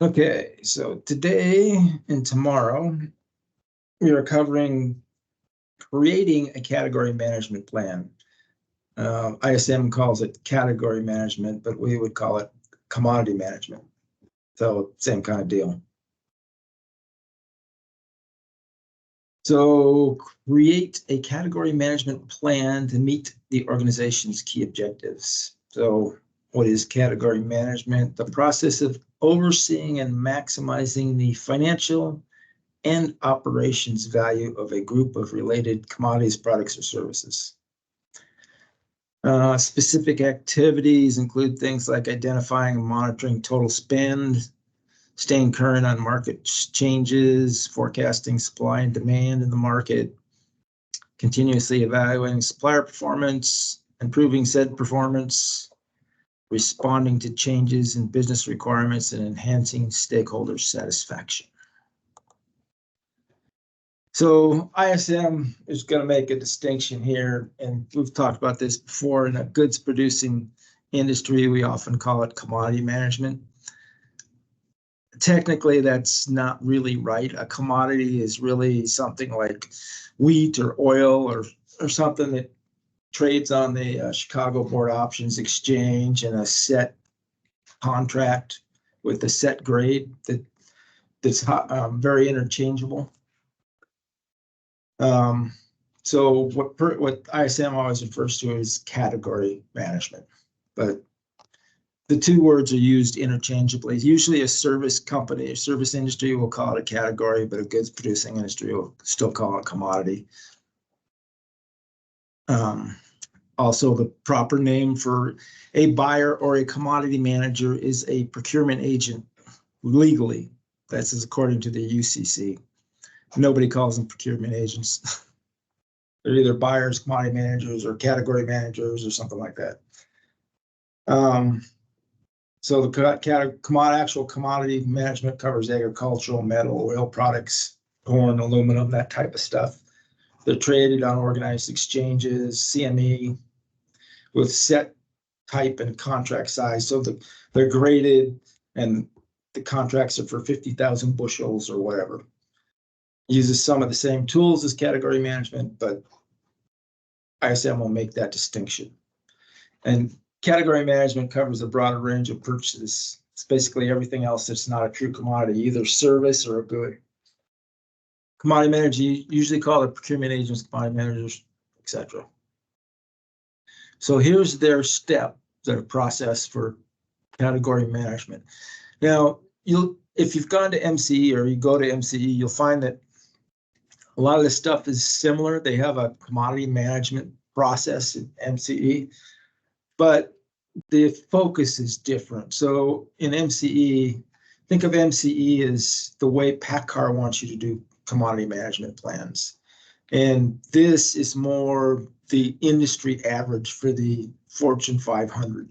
Okay, so today and tomorrow, we are covering creating a category management plan. ISM calls it category management, but we would call it commodity management. So same kind of deal. So create a category management plan to meet the organization's key objectives. So what is category management? The process of overseeing and maximizing the financial and operations value of a group of related commodities, products, or services. Specific activities include things like identifying and monitoring total spend, staying current on market changes, forecasting supply and demand in the market, continuously evaluating supplier performance, improving said performance, responding to changes in business requirements, and enhancing stakeholder satisfaction. So ISM is going to make a distinction here, and we've talked about this before. In a goods producing industry, we often call it commodity management. Technically, that's not really right. A commodity is really something like wheat or oil or something that trades on the Chicago Board Options Exchange in a set contract with a set grade that's very interchangeable. So what ISM always refers to is category management, but the two words are used interchangeably. Usually a service company, a service industry will call it a category, but a goods producing industry will still call it commodity. Also, the proper name for a buyer or a commodity manager is a procurement agent legally. That's according to the UCC. Nobody calls them procurement agents. They're either buyers, commodity managers, or category managers, or something like that. So the actual commodity management covers agricultural, metal, oil products, corn, aluminum, that type of stuff. They're traded on organized exchanges, CME, with set type and contract size. So they're graded, and the contracts are for 50,000 bushels or whatever. Uses some of the same tools as category management, but ISM will make that distinction. And category management covers a broader range of purchases. It's basically everything else that's not a true commodity, either service or a good. Commodity managers usually call it procurement agents, commodity managers, etc. So here's their process for category management. Now, if you've gone to MCE or you go to MCE, you'll find that a lot of this stuff is similar. They have a commodity management process in MCE, but the focus is different. So in MCE, think of MCE as the way PACCAR wants you to do commodity management plans. And this is more the industry average for the Fortune 500.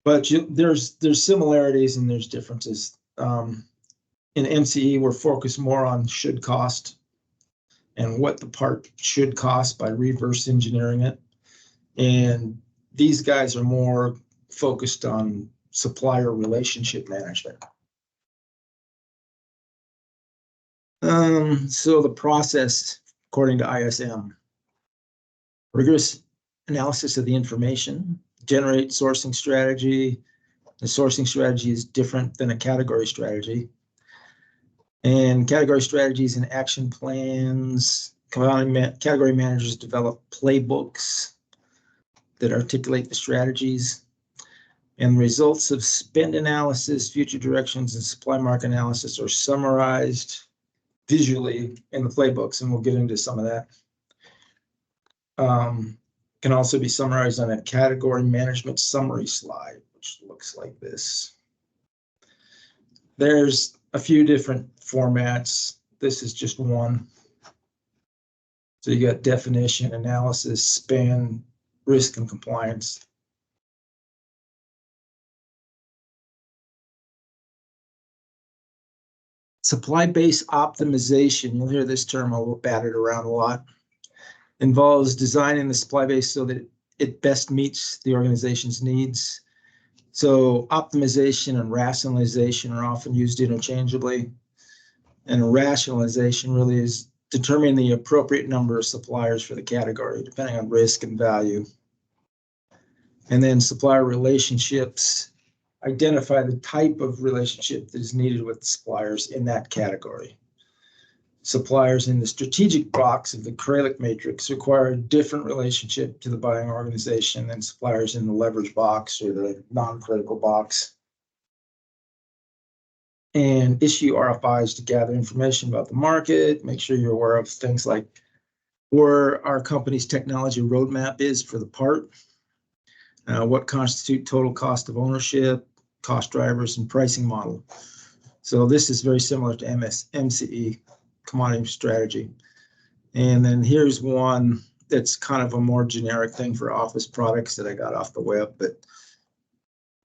But there's similarities and there's differences. In MCE, we're focused more on should cost and what the part should cost by reverse engineering it. And these guys are more focused on supplier relationship management. So the process, according to ISM, rigorous analysis of the information, generate sourcing strategy. The sourcing strategy is different than a category strategy. And category strategies and action plans, category managers develop playbooks that articulate the strategies, and results of spend analysis, future directions, and supply market analysis are summarized visually in the playbooks, and we'll get into some of that. Can also be summarized on a category management summary slide, which looks like this. There's a few different formats. This is just one. So you got definition, analysis, spend, risk, and compliance. Supply-based optimization, you'll hear this term batted around a lot, involves designing the supply base so that it best meets the organization's needs. So optimization and rationalization are often used interchangeably. And rationalization really is determining the appropriate number of suppliers for the category, depending on risk and value. And then supplier relationships identify the type of relationship that is needed with suppliers in that category. Suppliers in the strategic box of the Kralik matrix require a different relationship to the buying organization than suppliers in the leverage box or the non-critical box. And issue RFIs to gather information about the market, make sure you're aware of things like where our company's technology roadmap is for the part, what constitute total cost of ownership, cost drivers, and pricing model. So this is very similar to MCE, commodity strategy. And then here's one that's kind of a more generic thing for office products that I got off the web, but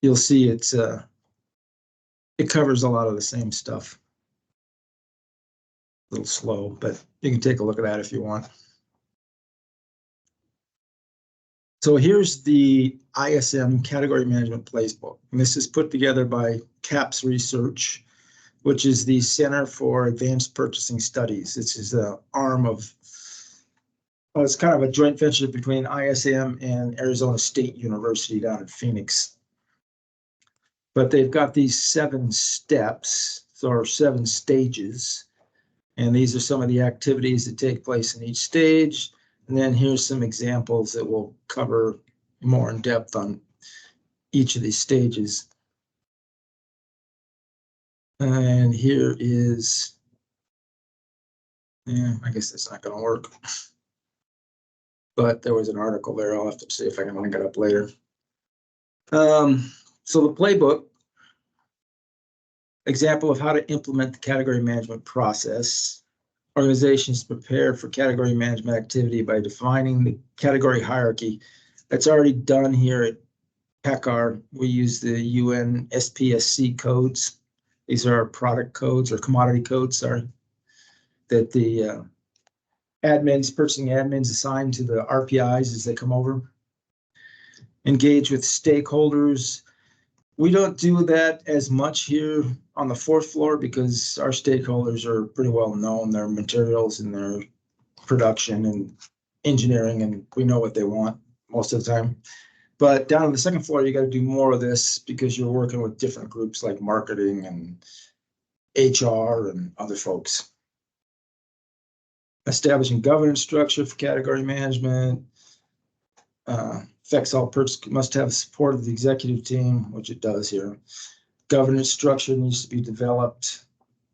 you'll see it covers a lot of the same stuff. A little slow, but you can take a look at that if you want. So here's the ISM Category Management Playbook. And this is put together by CAPS Research, which is the Center for Advanced Purchasing Studies. This is an arm of, well, it's kind of a joint venture between ISM and Arizona State University down in Phoenix. But they've got these 7 steps, or 7 stages. And these are some of the activities that take place in each stage. And then here's some examples that we'll cover more in depth on each of these stages. And here is, I guess that's not going to work. But there was an article there. I'll have to see if I can link it up later. So the playbook, example of how to implement the category management process. Organizations prepare for category management activity by defining the category hierarchy. That's already done here at PECAR. We use the UN SPSC codes. These are our product codes or commodity codes, sorry, that the purchasing admins assign to the RPIs as they come over. Engage with stakeholders. We don't do that as much here on the 4th floor because our stakeholders are pretty well known, their materials and their production and engineering, and we know what they want most of the time. But down on the 2nd floor, you got to do more of this because you're working with different groups like marketing and HR and other folks. Establishing governance structure for category management. Affects all purchase, must have support of the executive team, which it does here. Governance structure needs to be developed,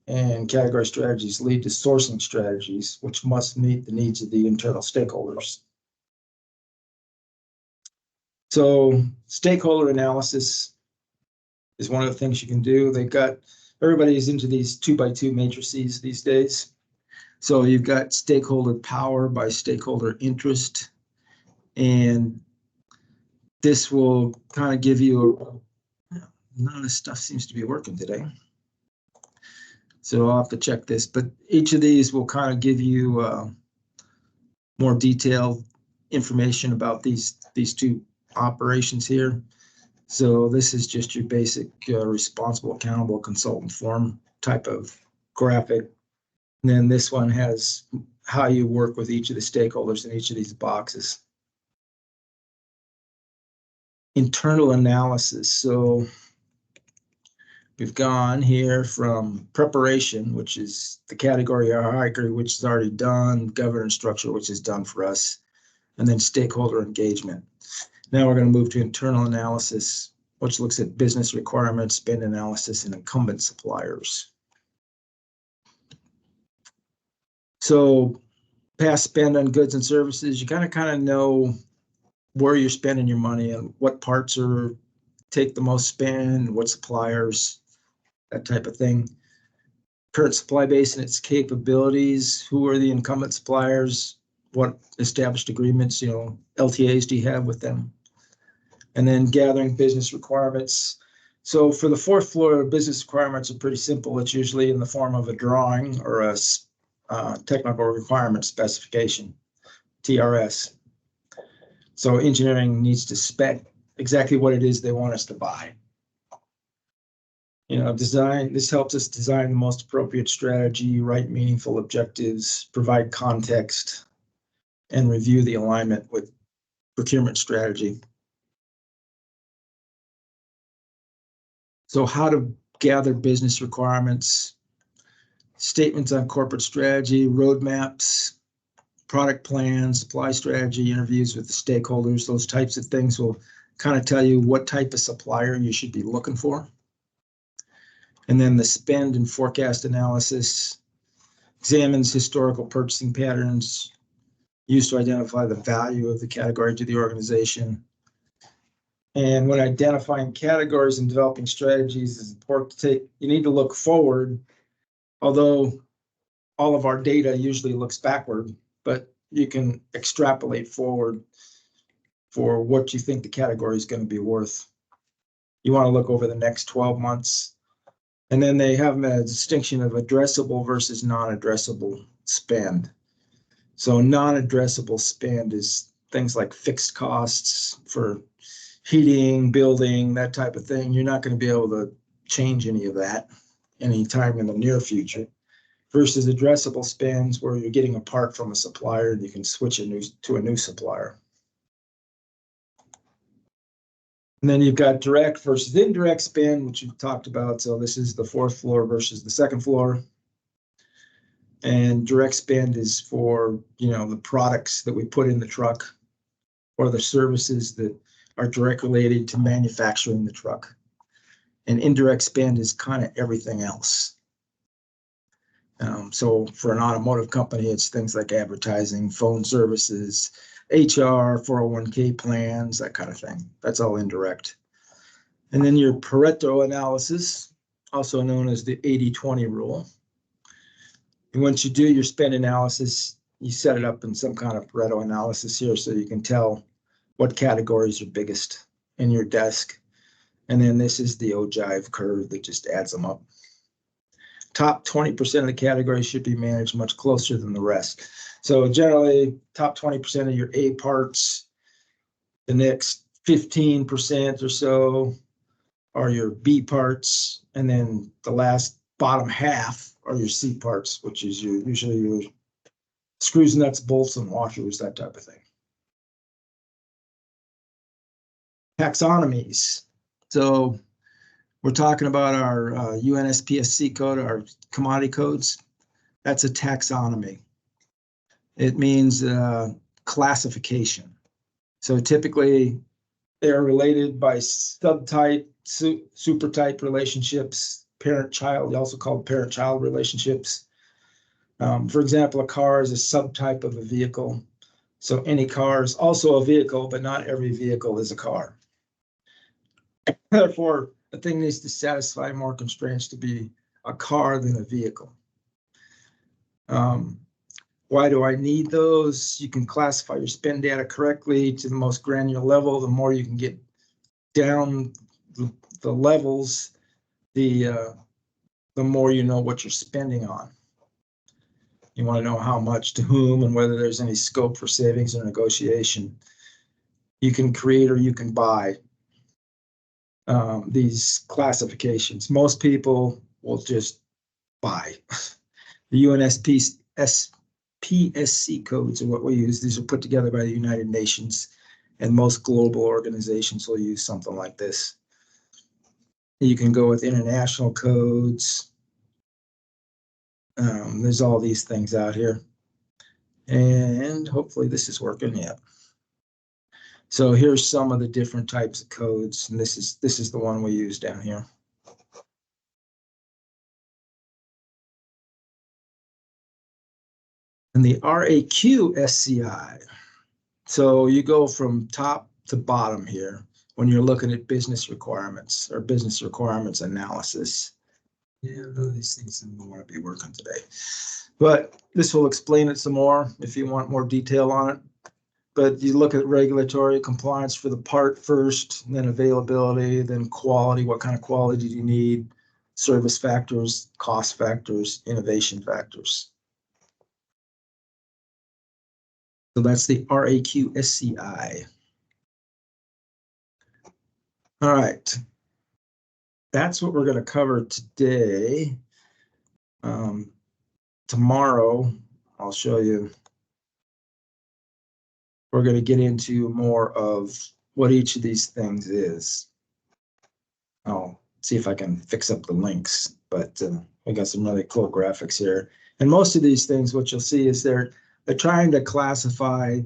and category strategies lead to sourcing strategies, which must meet the needs of the internal stakeholders. So stakeholder analysis is one of the things you can do. They've got, everybody's into these 2x2 matrices these days. So you've got stakeholder power by stakeholder interest, and this will kind of give you none of this stuff seems to be working today. So I'll have to check this, but each of these will kind of give you more detailed information about these 2 operations here. So this is just your basic responsible, accountable consultant form type of graphic. And then this one has how you work with each of the stakeholders in each of these boxes. Internal analysis. So we've gone here from preparation, which is the category hierarchy, which is already done, governance structure, which is done for us, and then stakeholder engagement. Now we're going to move to internal analysis, which looks at business requirements, spend analysis, and incumbent suppliers. So past spend on goods and services, you kind of know where you're spending your money and what parts take the most spend, what suppliers, that type of thing. Current supply base and its capabilities. Who are the incumbent suppliers? What established agreements, LTAs do you have with them? And then gathering business requirements. So for the 4th floor, business requirements are pretty simple. It's usually in the form of a drawing or a technical requirement specification, TRS. So engineering needs to spec exactly what it is they want us to buy. This helps us design the most appropriate strategy, write meaningful objectives, provide context, and review the alignment with procurement strategy. So how to gather business requirements, statements on corporate strategy, roadmaps, product plans, supply strategy, interviews with the stakeholders, those types of things will kind of tell you what type of supplier you should be looking for. And then the spend and forecast analysis examines historical purchasing patterns used to identify the value of the category to the organization. And when identifying categories and developing strategies, it's important to you need to look forward, although all of our data usually looks backward, but you can extrapolate forward for what you think the category is going to be worth. You want to look over the next 12 months. And then they have a distinction of addressable versus non-addressable spend. So non-addressable spend is things like fixed costs for heating, building, that type of thing. You're not going to be able to change any of that anytime in the near future. Versus addressable spends where you're getting a part from a supplier and you can switch to a new supplier. And then you've got direct versus indirect spend, which we've talked about. So this is the fourth floor versus the second floor. And direct spend is for, the products that we put in the truck or the services that are direct related to manufacturing the truck. And indirect spend is kind of everything else. So for an automotive company, it's things like advertising, phone services, HR, 401k plans, that kind of thing. That's all indirect. And then your Pareto analysis, also known as the 80-20 rule. And once you do your spend analysis, you set it up in some kind of Pareto analysis here so you can tell what categories are biggest in your desk. And then this is the ogive curve that just adds them up. Top 20% of the categories should be managed much closer than the rest. So generally, top 20% of your A parts, the next 15% or so are your B parts, and then the last bottom half are your C parts, which is usually your screws, nuts, bolts, and washers, that type of thing. Taxonomies. So we're talking about our UNSPSC code, our commodity codes. That's a taxonomy. It means classification. So typically they're related by subtype, supertype relationships, parent-child, also called parent-child relationships. For example, a car is a subtype of a vehicle. So any car is also a vehicle, but not every vehicle is a car. Therefore, a thing needs to satisfy more constraints to be a car than a vehicle. Why do I need those? You can classify your spend data correctly to the most granular level. The more you can get down the levels, the more you know what you're spending on. You want to know how much to whom and whether there's any scope for savings or negotiation. You can create or you can buy these classifications. Most people will just buy. The UNSPSC codes are what we use. These are put together by the United Nations, and most global organizations will use something like this. You can go with international codes. There's all these things out here. And hopefully this is working. Yeah. So here's some of the different types of codes, and this is the one we use down here. And the RAQSCI. So you go from top to bottom here when you're looking at business requirements or business requirements analysis. Yeah, none of these things don't want to be working today. But this will explain it some more if you want more detail on it. But you look at regulatory compliance for the part first, then availability, then quality. What kind of quality do you need? Service factors, cost factors, innovation factors. So that's the RAQSCI. All right. that's what we're going to cover today. Tomorrow, I'll show you. We're going to get into more of what each of these things is. I'll see if I can fix up the links, but I got some really cool graphics here. And most of these things, what you'll see is they're trying to classify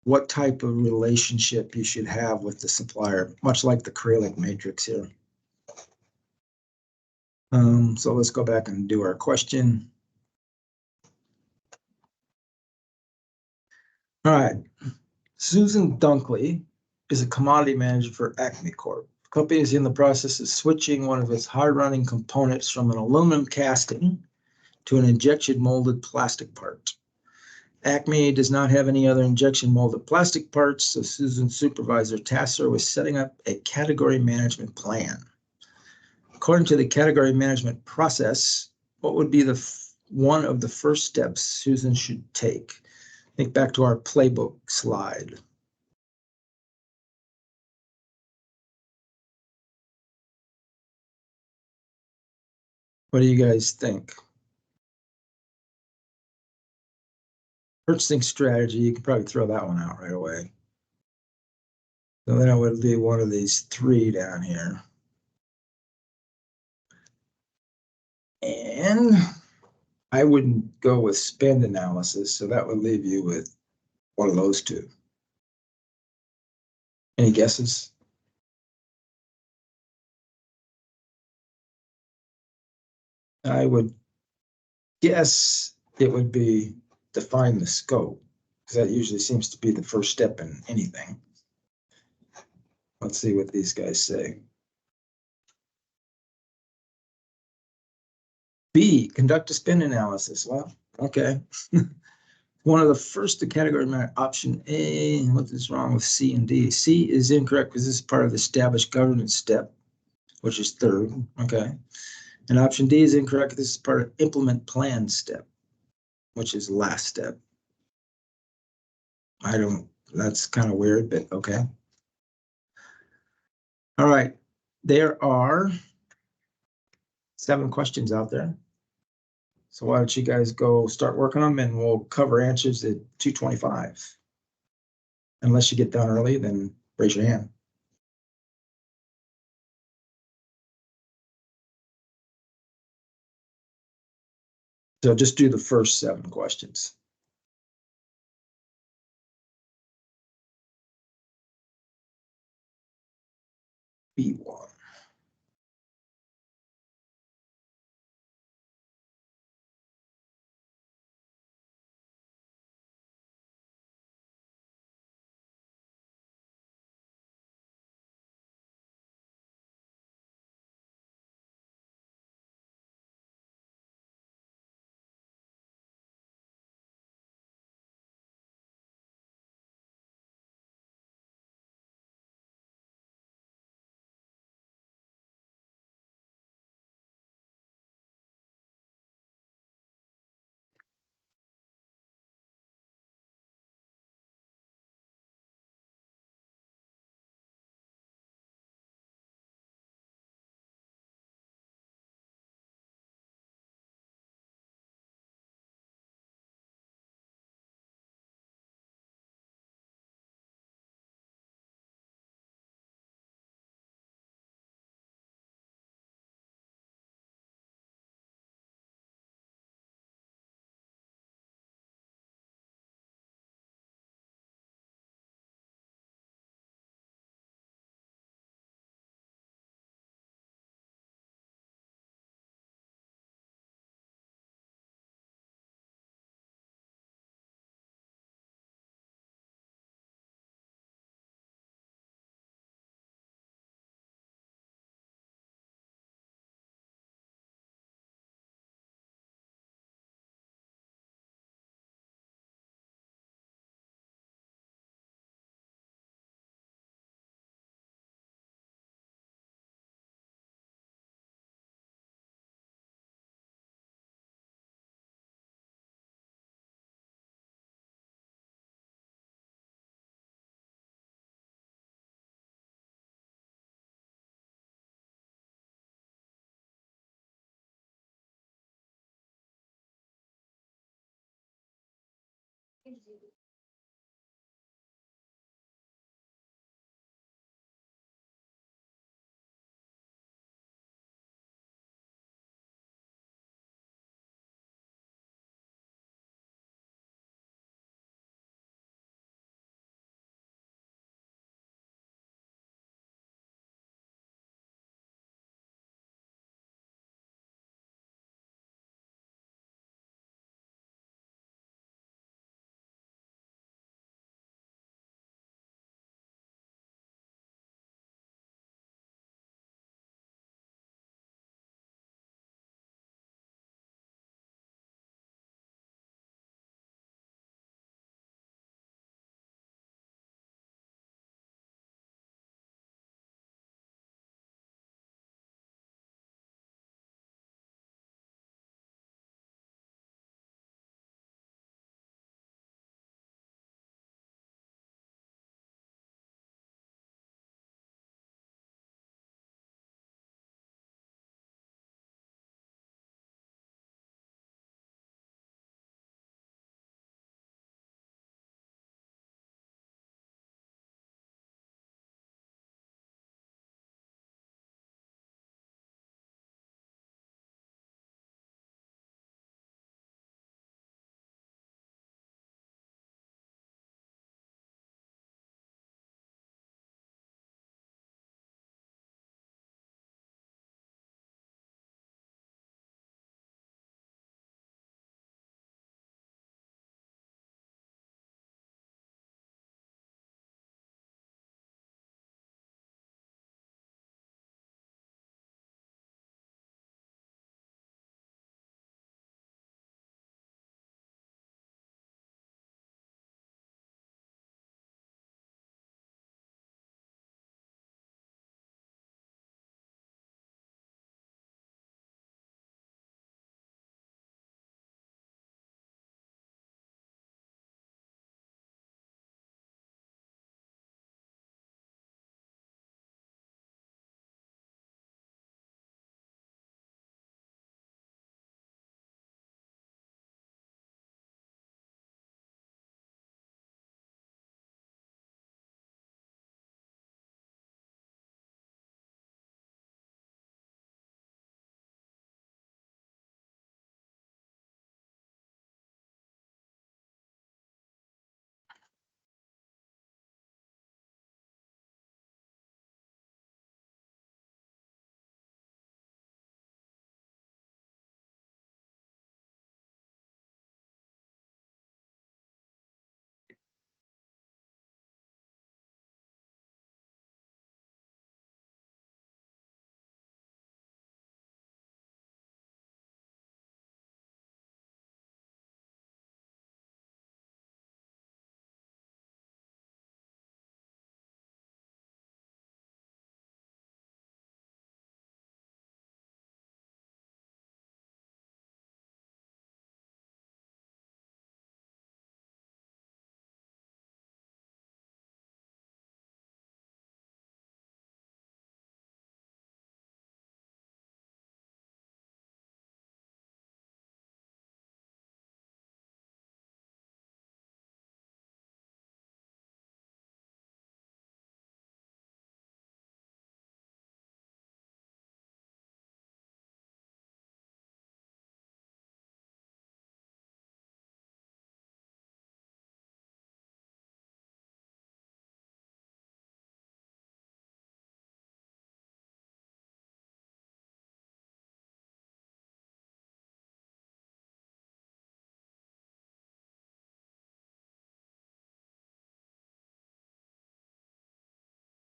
what type of relationship you should have with the supplier, much like the acrylic matrix here. So let's go back and do our question. All right. Susan Dunkley is a commodity manager for Acme Corp. The company is in the process of switching one of its hard-running components from an aluminum casting to an injection molded plastic part. Acme does not have any other injection molded plastic parts, so Susan's supervisor tasked her with setting up a category management plan. According to the category management process, what would be one of the first steps Susan should take? Think back to our playbook slide. What do you guys think? Purchasing strategy, you can probably throw that one out right away. So then it would be one of these three down here. And I wouldn't go with spend analysis, so that would leave you with one of those two. Any guesses? I would guess it would be define the scope, because that usually seems to be the first step in anything. Let's see what these guys say. B, conduct a spend analysis. Well, okay. One of the first to category option A. What is wrong with C and D? C is incorrect because this is part of the established governance step, which is third. Okay. And option D is incorrect. This is part of implement plan step, which is last step. That's kind of weird, but okay. All right. There are 7 questions out there. So why don't you guys go start working them, and we'll cover answers at 2:25. Unless you get done early, then raise your hand. So just do the first 7 questions. B1.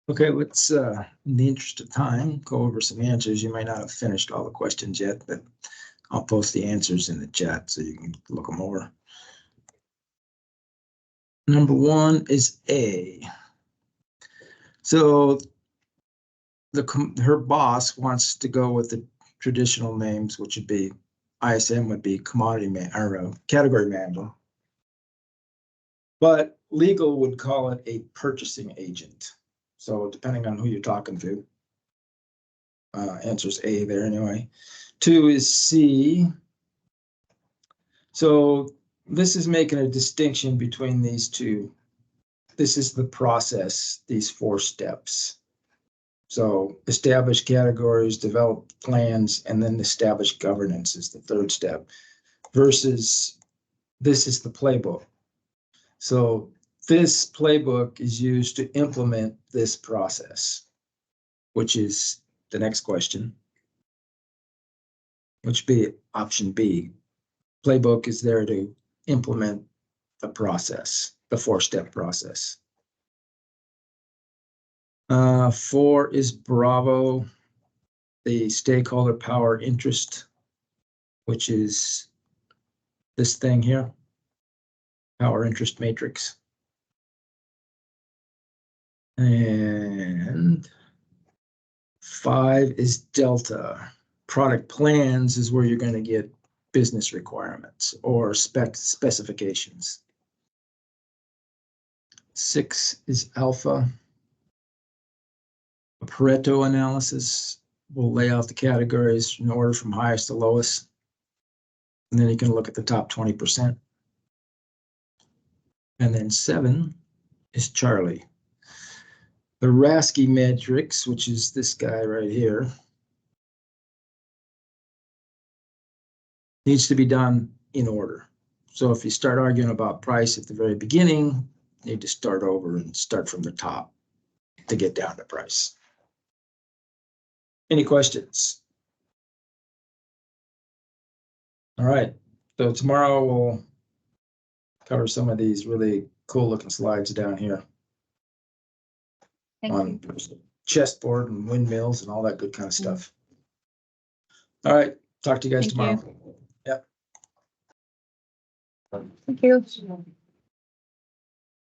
Okay, let's, in the interest of time, go over some answers. You might not have finished all the questions yet, but I'll post the answers in the chat so you can look them over. Number one is A. So her boss wants to go with the traditional names, which would be ISM would be commodity man or category manager. But legal would call it a purchasing agent. So depending on who you're talking to, answer's A there anyway. 2 is C. So this is making a distinction between these two. This is the process, these 4 steps. So establish categories, develop plans, and then establish governance is the 3rd step, versus this is the playbook. So this playbook is used to implement this process, which is the next question, which be option B. Playbook is there to implement the process, the 4-step process. 4 is Bravo, the stakeholder power interest, which is this thing here, power interest matrix. And 5 is Delta. Product plans is where you're going to get business requirements or specifications. 6 is Alpha. A Pareto analysis will lay out the categories in order from highest to lowest. And then you can look at the top 20%. And then 7 is Charlie. The RACSCI matrix, which is this guy right here, needs to be done in order. So if you start arguing about price at the very beginning, you need to start over and start from the top to get down to price. Any questions? All right, so tomorrow we'll cover some of these really cool looking slides down here on chessboard and windmills and all that good kind of stuff. All right, talk to you guys tomorrow. Thank you.